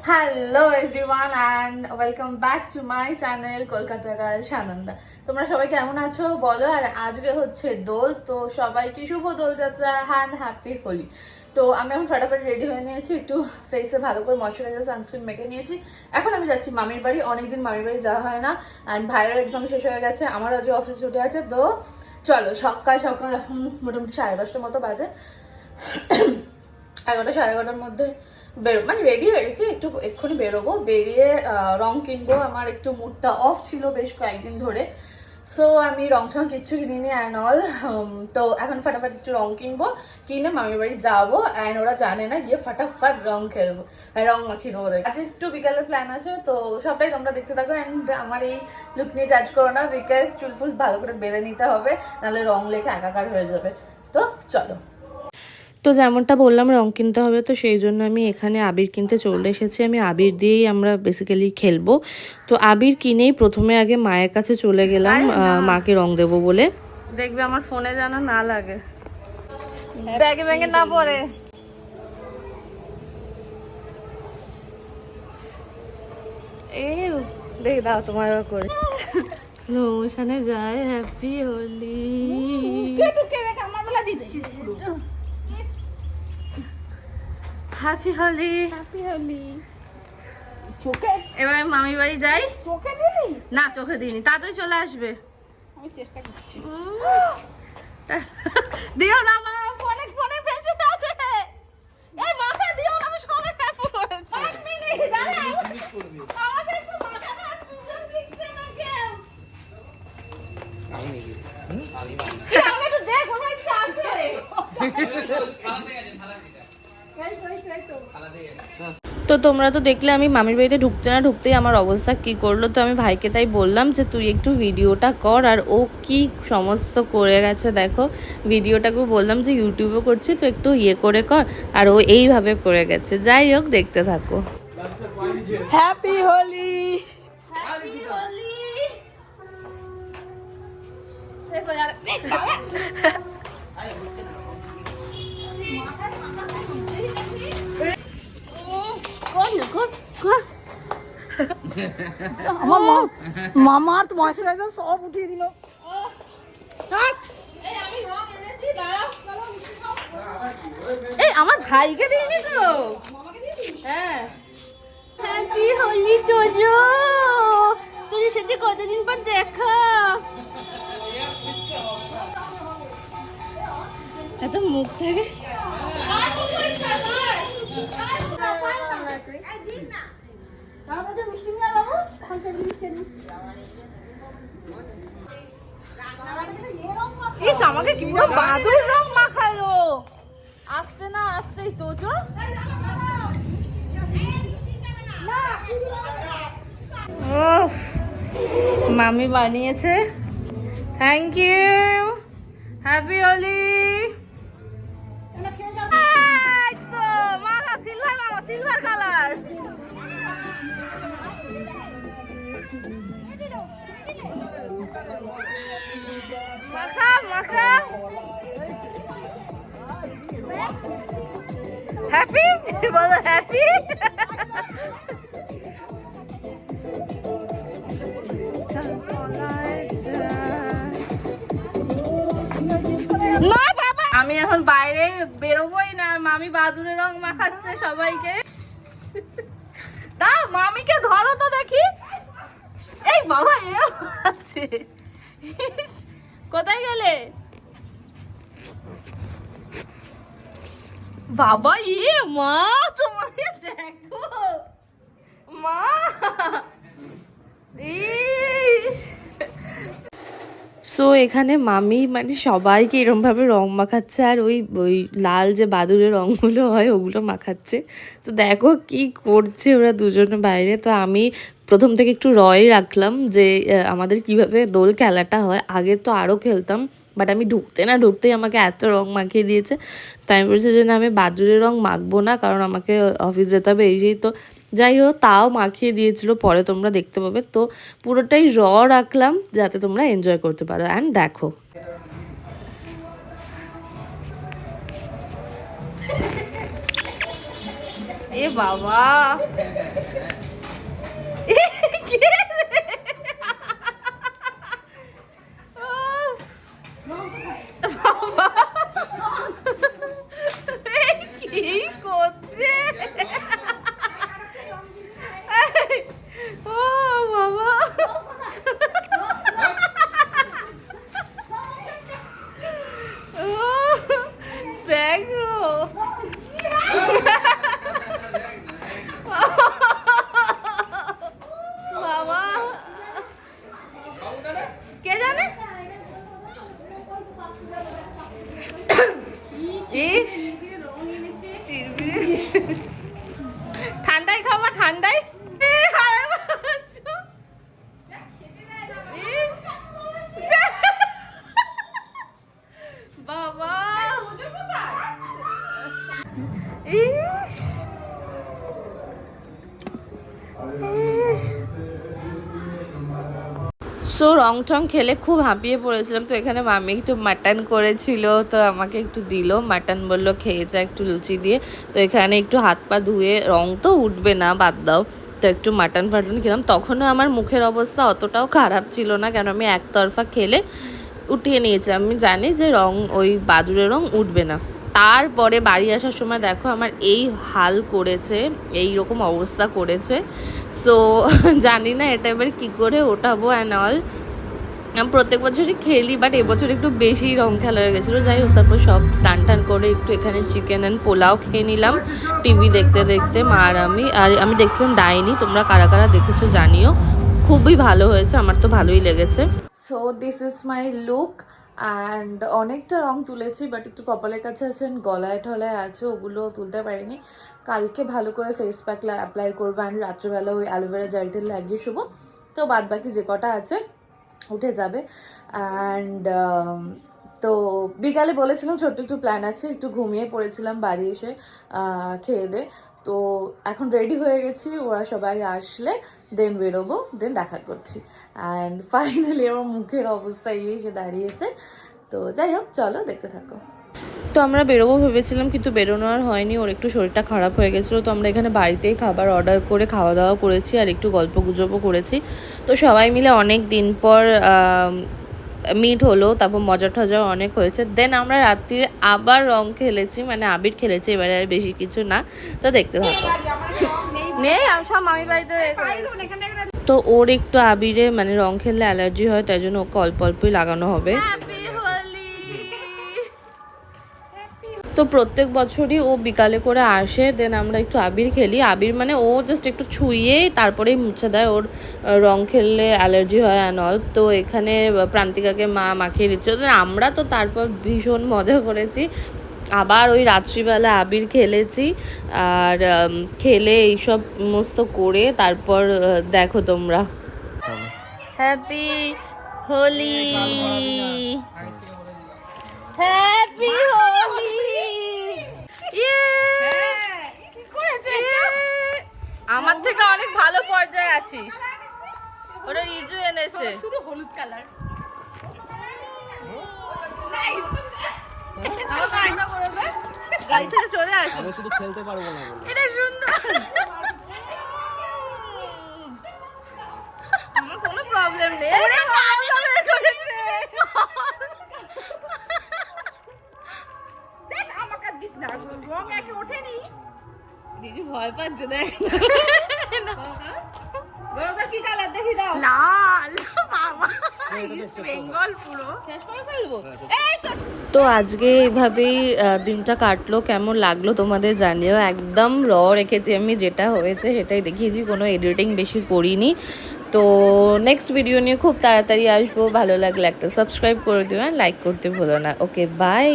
Hello everyone and welcome back to my channel Kolkata girl Sananda. তোমরা সবাই কেমন আছো বলো। আর আজকে হচ্ছে দোল, তো সবাইকে শুভ দোলযাত্রা অ্যান্ড হ্যাপি হোলি। তো আমি এখন ফটাফট রেডি হয়ে নিয়েছি, একটু ফেসে ভালো করে ময়শ্চারাইজার সানস্ক্রিন মেখে নিয়েছি। এখন আমি যাচ্ছি মামির বাড়ি, অনেকদিন মামির বাড়ি যাওয়া হয় না, অ্যান্ড ভাইয়ের এক্সাম শেষ হয়ে গেছে, আমার আজও অফিস ছুটি আছে। তো চলো সকাল সকাল এখন মোটামুটি 10:30টার মতো বাজে, 11টা 11:30টার মধ্যে মানে রেডি হয়ে গেছি, একটু এক্ষুনি বেরোবো। বেরিয়ে রং কিনবো, আমার একটু মুডটা অফ ছিল বেশ কয়েকদিন ধরে, সো আমি রং ঠং কিচ্ছু কিনিনি অ্যান্ড অল। তো এখন ফাটাফাট একটু রং কিনবো, কিনে মামির বাড়ি যাবো, অ্যান্ড ওরা জানে না, গিয়ে ফাটাফাট রং খেলবো, রং মাখিয়ে দেবো। আজ একটু বিকালের প্ল্যান আছে, তো সবটাই তোমরা দেখতে থাকো। অ্যান্ড আমার এই লুক নিয়ে জাজ করো না, বিকজ চুল ফুল ভালো করে বেঁধে নিতে হবে, নাহলে রং লেখে একাকার হয়ে যাবে। তো চলো। তো যেমনটা বললাম রং কিনতে হবে, তো সেই জন্য আমি এখানে আবির কিনতে চলে এসেছি। আমি আবির দিয়েই আমরা বেসিক্যালি খেলবো। তো আবির কিনেই প্রথমে আগে মায়ের কাছে চলে গেলাম মাকে রং দেবো বলে। দেখবে আমার ফোনে যেন না লাগে, ব্যাগে ব্যাগে না পড়ে। এই দেখ দাও তোমার করে স্লো মোশনে যায় happy Holi. Happy Holi, happy Holi. চোখে এবার মামির বাড়ি যাই। চোখে দিলি না? চোখে দিইনি, তাড়াতাড়ি চলে আসবে। আমি চেষ্টা করছি। দিও না মা, ফোনে ফোনে ফেসে যাবে। এই মাথা দিও না, আমি সবে ট্যাপ করেছি। 5 মিনিট দাঁড়া, আমাদের তো মাথা না সুযোগ দিচ্ছে না কেউ। আমি আমাকে একটু দেখ কোথায় কি আছে। তো তোমরা তো দেখলে আমি মামির বাড়িতে ঢুকতে না ঢুকতেই আমার অবস্থা কি করলো। তো আমি ভাইকে তাই বললাম যে তুই একটু ভিডিওটা কর, আর ও কি সমস্ত করে গেছে দেখো। ভিডিওটাকেও বললাম যে ইউটিউবে করছি, তো একটু ইয়ে করে কর, আর ও এইভাবে করে গেছে। যাই হোক, দেখতে থাকো। Happy Holi, happy Holi. আমার মামার তো ময়শ্চারাইজার সব উঠিয়ে দিল। এই আমার ভাইকে দিইনি তো। হ্যাঁ হ্যাপি হোলি তোজো, তোদের সাথে কতদিন পর দেখা। এত মুখ থেকে ইস, আমাকে কি পুরো বাদুর রং মাখালো। আসতে না আসতেই তোজো। মামি বানিয়েছে, থ্যাংক ইউ। হ্যাপি হোলি। মালা সিলভার, মালা সিলভার কালার। মাখা মাখা। হ্যাপি বলো, হ্যাপি। আমি এখন বাইরে বেরোবোই না, মামি বাদুরের রং মাখাচ্ছে সবাইকে। দাও মামিকে ধরো তো দেখি। এই বাবা, এ আছে। কোথায় গেলে বাবা? ইয়ে মা, তোমাকে দেখো মা। সো এখানে মামি মানে সবাইকে এরমভাবে রং মাখাচ্ছে, আর ওই ওই লাল যে বাদুরের রঙগুলো হয় ওগুলো মাখাচ্ছে। তো দেখো কি করছে ওরা দুজনে বাইরে। তো আমি প্রথম থেকে একটু রয় রাখলাম যে আমাদের কিভাবে দোল খেলাটা হয়। আগে তো আরও খেলতাম, বাট আমি ঢুকতে না ঢুকতেই আমাকে এত রং মাখিয়ে দিয়েছে। তো আমি বলছি যে না, আমি বাদুরের রং মাখবো না, কারণ আমাকে অফিস যেতে হবে এই সেই। তো যাই হোক, তাও মাখিয়ে দিয়েছিল, পরে তোমরা দেখতে পাবে। তো পুরোটাই রাখলাম যাতে তোমরা এনজয় করতে পারো। অ্যান্ড দেখো এ বাবা কি করছে ও বাবা দেখো বাবা কে জানে ঠান্ডায় খাওয়া ঠান্ডায় বাবা সো রং টং খেলে খুব হাঁপিয়ে পড়েছিলাম, তো এখানে মামি একটু মাটন করেছিল, তো আমাকে একটু দিল মাটন, বললো খেয়ে যা একটু লুচি দিয়ে। তো এখানে একটু হাত পা ধুয়ে, রং তো উঠবে না বাদ দাও, তো একটু মাটন ফাটন খেলাম। তখনও আমার মুখের অবস্থা অতটাও খারাপ ছিল না, কেন আমি একতরফা খেলে উঠিয়ে নিয়েছি। আমি জানি যে রং ওই বাদুড়ের রং উঠবে না। তারপরে বাড়ি আসার সময় দেখো আমার এই হাল করেছে, এই রকম অবস্থা করেছে। সো জানি না এটা এবার কী করে ওঠাবো অ্যান্ড অল। আমি প্রত্যেক বছরই খেলি, বাট এবছর একটু বেশি রং খেলা হয়ে গেছিলো। যাই হোক, তারপর সব স্নান টান করে একটু এখানে চিকেন অ্যান্ড পোলাও খেয়ে নিলাম টিভি দেখতে দেখতে, মা আর আমি। আর আমি দেখছিলাম ডাইনি, তোমরা কারা কারা দেখেছো জানিও, খুবই ভালো হয়েছে, আমার তো ভালোই লেগেছে। So this is my look and অনেকটা রং তুলেছি, বাট একটু কপালের কাছে আছে, গলায় ঠলায় আছে, ওগুলো তুলতে পারিনি। কালকে ভালো করে ফেস প্যাক অ্যাপ্লাই করবো অ্যান্ড রাত্রেবেলা ওই অ্যালোভেরা জেলটা লাগিয়ে শুবো, তো বাদ বাকি যে কটা আছে উঠে যাবে। অ্যান্ড তো বিকালে বলেছিলাম ছোট্ট একটু প্ল্যান আছে, একটু ঘুমিয়ে পড়েছিলাম বাড়ি এসে খেয়ে দে। তো এখন রেডি হয়ে গেছি, ওরা সবাই আসলে দেন বেরোবো, দেন দেখা করছি। অ্যান্ড ফাইনালি আমার মুখের অবস্থা এসে দাঁড়িয়েছে। তো যাই হোক, চলো দেখতে থাকো। তো আমরা বেরোবো ভেবেছিলাম, কিন্তু বেরোনো আর হয়নি, ওর একটু শরীরটা খারাপ হয়ে গেছিলো। তো আমরা এখানে বাড়িতেই খাবার অর্ডার করে খাওয়া দাওয়া করেছি আর একটু গল্প গুজবও করেছি। তো সবাই মিলে অনেক দিন পর মিট হলো, তারপর মজা টজাও অনেক হয়েছে। দেন আমরা রাত্রিরে আবার রং খেলেছি, মানে আবির খেলেছি, এবারে আর বেশি কিছু না। তো দেখতে থাকো। নেই, আমি সব মামির বাড়িতে। তো ওর একটু আবিরে মানে রং খেললে অ্যালার্জি হয়, তাই জন্য ওকে অল্প অল্পই লাগানো হবে। তো প্রত্যেক বছরই ও বিকালে করে আসে, দেন আমরা একটু আবির খেলি। আবির মানে ও জাস্ট একটু ছুঁয়েই তারপরেই মুছে দেয়, ওর রং খেললে অ্যালার্জি হয় অ্যান্ড অল। তো এখানে প্রান্তিকাকে মা মাখিয়ে দিচ্ছে, আমরা তো তারপর ভীষণ মজা করেছি। আবার ওই রাত্রিবেলা আবির খেলেছি, আর খেলে এইসব সমস্ত করে তারপর দেখো তোমরা। Happy Holi, happy Holi. আমার থেকে অনেক ভালো পর্যায়ে আছিস। ওটা রিজু এনেছে, শুধু হলুদ কালার। গাড়ি থেকে চলে আসো, আমি শুধু খেলতে পারবো না বলে। এটা সুন্দর, আমার কোনো প্রবলেম নেই। দেখ আমাকে দিস না, রং একে ওঠেনি। দিদি ভয় পাচ্ছে, দেখ গরমটা কি কালার দেখি দাও। লাল বাবা, বেঙ্গল পুরো শেষ করে ফেলবো। এই তো। তো আজকে এইভাবেই দিনটা কাটলো। কেমন লাগলো তোমাদের জানিও। একদম র রেখেছি আমি, যেটা হয়েছে সেটাই দেখিয়েছি, কোনো এডিটিং বেশি করিনি। তো নেক্সট ভিডিও নিয়ে খুব তাড়াতাড়ি আসবো। ভালো লাগলে একটা সাবস্ক্রাইব করে দিও, লাইক করতে ভুলো না। ওকে, বাই।